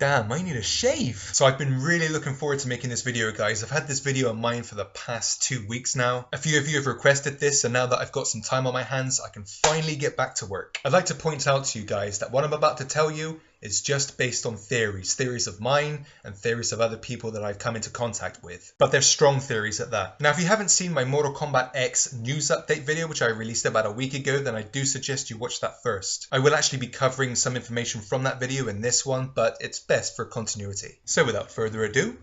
damn, I need a shave. So I've been really looking forward to making this video, guys. I've had this video in mind for the past 2 weeks now. A few of you have requested this, and now that I've got some time on my hands, I can finally get back to work. I'd like to point out to you guys that what I'm about to tell you is just based on theories of mine and theories of other people that I've come into contact with. But they're strong theories at that. Now, if you haven't seen my Mortal Kombat X news update video, which I released about a week ago, then I do suggest you watch that first. I will actually be covering some information from that video in this one, but it's best for continuity. So without further ado,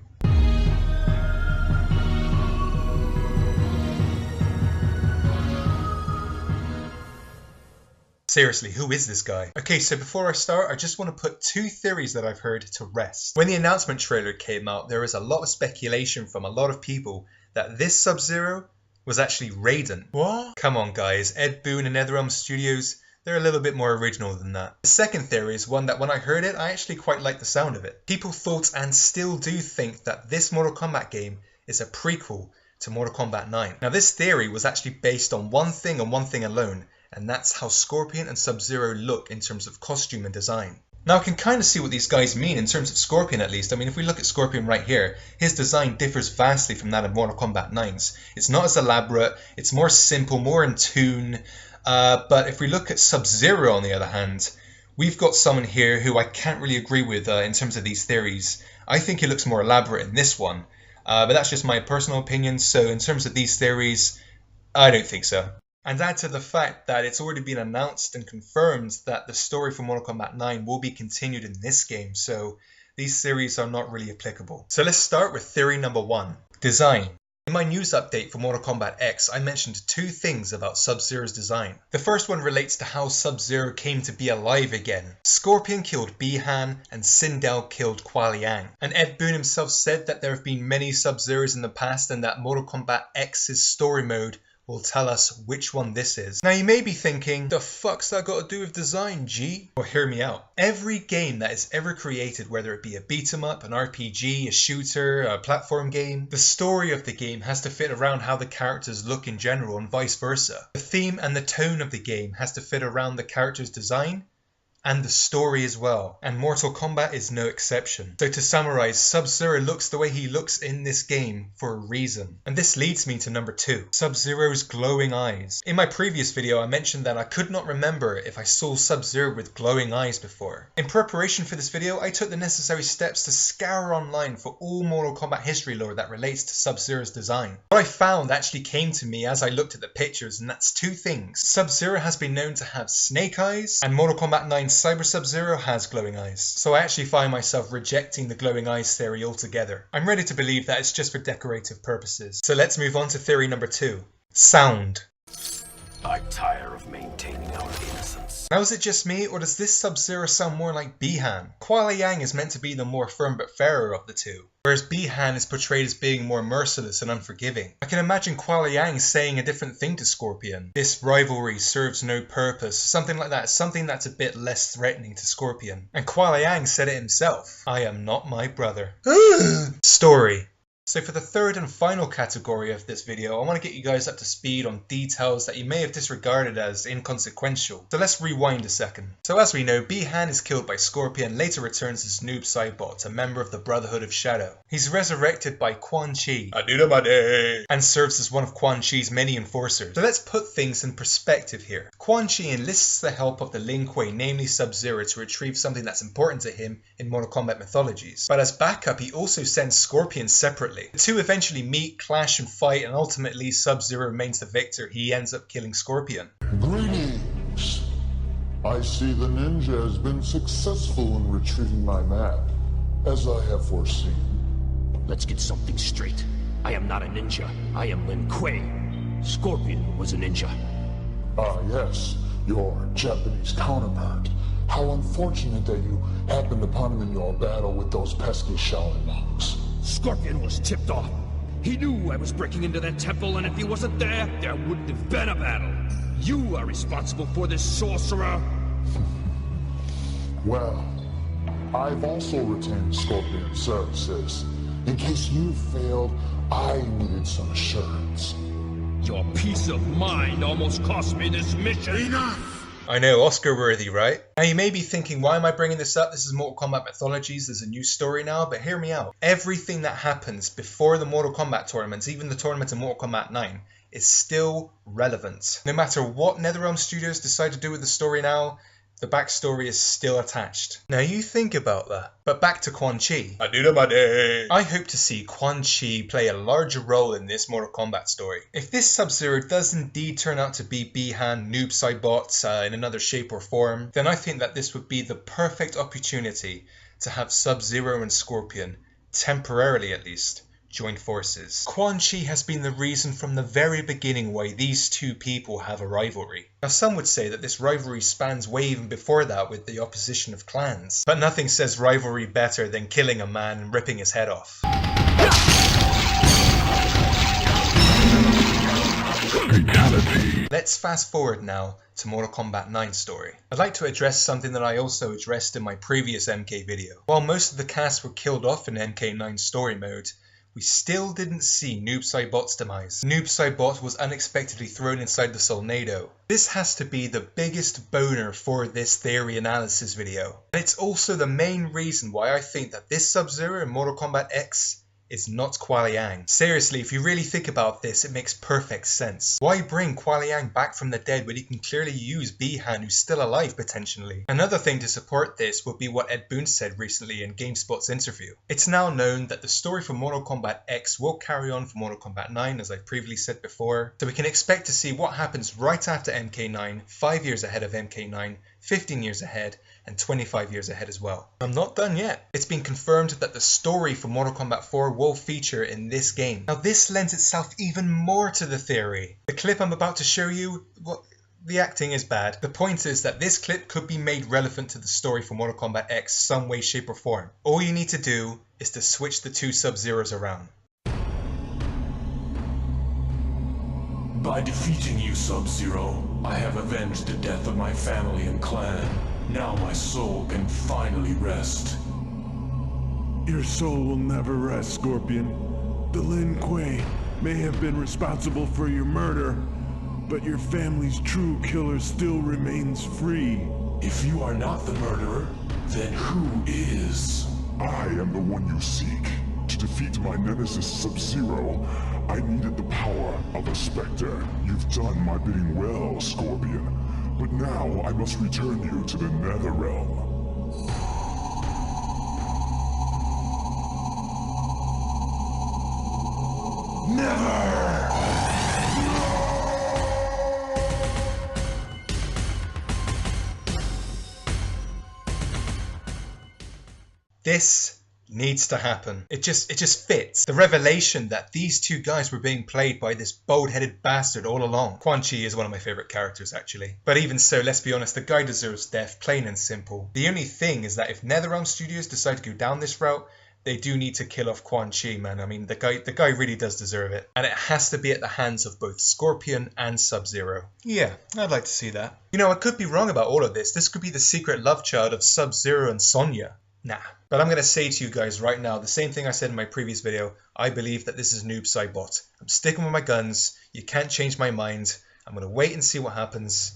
seriously, who is this guy? Okay, so before I start, I just want to put 2 theories that I've heard to rest. When the announcement trailer came out, there was a lot of speculation from a lot of people that this Sub-Zero was actually Raiden. What? Come on, guys. Ed Boon and NetherRealm Studios, they're a little bit more original than that. The second theory is one that when I heard it, I actually quite liked the sound of it. People thought and still do think that this Mortal Kombat game is a prequel to Mortal Kombat 9. Now, this theory was actually based on one thing and one thing alone, and that's how Scorpion and Sub-Zero look in terms of costume and design. Now, I can kind of see what these guys mean in terms of Scorpion, at least. I mean, if we look at Scorpion right here, his design differs vastly from that of Mortal Kombat 9's. It's not as elaborate, it's more simple, more in tune. But if we look at Sub-Zero, on the other hand, we've got someone here who I can't really agree with in terms of these theories. I think he looks more elaborate in this one, but that's just my personal opinion. So in terms of these theories, I don't think so. And add to the fact that it's already been announced and confirmed that the story for Mortal Kombat 9 will be continued in this game, so these theories are not really applicable. So let's start with theory number 1, design. In my news update for Mortal Kombat X, I mentioned 2 things about Sub-Zero's design. The first one relates to how Sub-Zero came to be alive again. Scorpion killed Bi-Han and Sindel killed Kuai Liang. And Ed Boon himself said that there have been many Sub-Zeros in the past and that Mortal Kombat X's story mode will tell us which one this is. Now, you may be thinking, the fuck's that got to do with design, G? Well, hear me out. Every game that is ever created, whether it be a beat 'em up, an RPG, a shooter, a platform game, the story of the game has to fit around how the characters look in general and vice versa. The theme and the tone of the game has to fit around the character's design and the story as well, and Mortal Kombat is no exception. So to summarize, Sub-Zero looks the way he looks in this game for a reason. And this leads me to number 2, Sub-Zero's glowing eyes. In my previous video I mentioned that I could not remember if I saw Sub-Zero with glowing eyes before. In preparation for this video, I took the necessary steps to scour online for all Mortal Kombat history lore that relates to Sub-Zero's design. What I found actually came to me as I looked at the pictures, and that's 2 things. Sub-Zero has been known to have snake eyes, and Mortal Kombat 9 Cyber Sub-Zero has glowing eyes. So I actually find myself rejecting the glowing eyes theory altogether. I'm ready to believe that it's just for decorative purposes. So let's move on to theory number 2. Sound. I tire of maintaining our innocence. Now, is it just me, or does this Sub-Zero sound more like Bi-Han? Kuai Liang is meant to be the more firm but fairer of the 2, whereas Bi-Han is portrayed as being more merciless and unforgiving. I can imagine Kuai Liang saying a different thing to Scorpion. This rivalry serves no purpose, something like that, something that's a bit less threatening to Scorpion. And Kuai Liang said it himself, "I am not my brother." Story. So for the third and final category of this video, I want to get you guys up to speed on details that you may have disregarded as inconsequential. So let's rewind a second. So as we know, Bi-Han is killed by Scorpion, later returns as Noob Saibot, a member of the Brotherhood of Shadow. He's resurrected by Quan Chi, and serves as one of Quan Chi's many enforcers. So let's put things in perspective here. Quan Chi enlists the help of the Lin Kuei, namely Sub-Zero, to retrieve something that's important to him in Mortal Kombat mythologies. But as backup, he also sends Scorpion separately. The 2 eventually meet, clash and fight, and ultimately Sub-Zero remains the victor. He ends up killing Scorpion. Greetings! I see the ninja has been successful in retrieving my map, as I have foreseen. Let's get something straight. I am not a ninja. I am Lin Kuei. Scorpion was a ninja. Ah, yes, your Japanese counterpart. How unfortunate that you happened upon him in your battle with those pesky Shaolin monks. Scorpion was tipped off. He knew I was breaking into that temple, and if he wasn't there, there wouldn't have been a battle. You are responsible for this, sorcerer. Well, I've also retained Scorpion's services. In case you failed, I needed some assurance. Your peace of mind almost cost me this mission. Enough! I know, Oscar worthy, right? Now you may be thinking, why am I bringing this up? This is Mortal Kombat Mythologies, there's a new story now, but hear me out. Everything that happens before the Mortal Kombat tournaments, even the tournament in Mortal Kombat 9, is still relevant. No matter what NetherRealm Studios decide to do with the story now, the backstory is still attached. Now you think about that. But back to Quan Chi. I need a money. I hope to see Quan Chi play a larger role in this Mortal Kombat story. If this Sub-Zero does indeed turn out to be Bi-Han, Noob Saibot in another shape or form, then I think that this would be the perfect opportunity to have Sub-Zero and Scorpion, temporarily at least, join forces. Quan Chi has been the reason from the very beginning why these two people have a rivalry. Now some would say that this rivalry spans way even before that with the opposition of clans, but nothing says rivalry better than killing a man and ripping his head off. Fatality. Let's fast forward now to Mortal Kombat 9 story. I'd like to address something that I also addressed in my previous MK video. While most of the cast were killed off in MK9 story mode, we still didn't see Noob Saibot's demise. Noob Saibot was unexpectedly thrown inside the Solnado. This has to be the biggest boner for this theory analysis video. And it's also the main reason why I think that this Sub-Zero in Mortal Kombat X is not Kuai Liang. Seriously, if you really think about this, it makes perfect sense. Why bring Kuai Liang back from the dead when you can clearly use Bi-Han, who's still alive potentially? Another thing to support this would be what Ed Boon said recently in GameSpot's interview. It's now known that the story for Mortal Kombat X will carry on for Mortal Kombat 9, as I previously said before, so we can expect to see what happens right after MK9, 5 years ahead of MK9, 15 years ahead, and 25 years ahead as well. I'm not done yet. It's been confirmed that the story for Mortal Kombat 4 will feature in this game. Now this lends itself even more to the theory. The clip I'm about to show you, well, the acting is bad. The point is that this clip could be made relevant to the story for Mortal Kombat X some way, shape or form. All you need to do is to switch the two Sub-Zeros around. By defeating you, Sub-Zero, I have avenged the death of my family and clan. Now my soul can finally rest. Your soul will never rest, Scorpion. The Lin Kuei may have been responsible for your murder, but your family's true killer still remains free. If you are not the murderer, then who is? I am the one you seek. To defeat my nemesis Sub-Zero, I needed the power of a Spectre. You've done my bidding well, Scorpion. But now I must return you to the NetherRealm. Never! This needs to happen. It just fits. The revelation that these two guys were being played by this bald-headed bastard all along. Quan Chi is one of my favourite characters actually. But even so, let's be honest, the guy deserves death, plain and simple. The only thing is that if NetherRealm Studios decide to go down this route, they do need to kill off Quan Chi, man. I mean, the guy really does deserve it. And it has to be at the hands of both Scorpion and Sub-Zero. Yeah, I'd like to see that. You know, I could be wrong about all of this. This could be the secret love child of Sub-Zero and Sonya. Nah. But I'm going to say to you guys right now, the same thing I said in my previous video, I believe that this is Noob Saibot. I'm sticking with my guns, you can't change my mind, I'm going to wait and see what happens,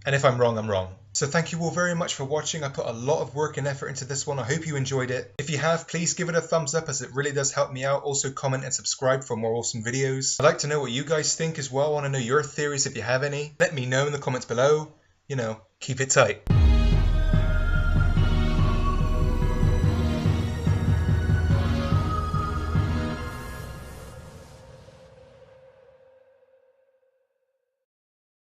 and if I'm wrong, I'm wrong. So thank you all very much for watching. I put a lot of work and effort into this one. I hope you enjoyed it. If you have, please give it a thumbs up as it really does help me out. Also comment and subscribe for more awesome videos. I'd like to know what you guys think as well. I want to know your theories if you have any. Let me know in the comments below. You know, keep it tight.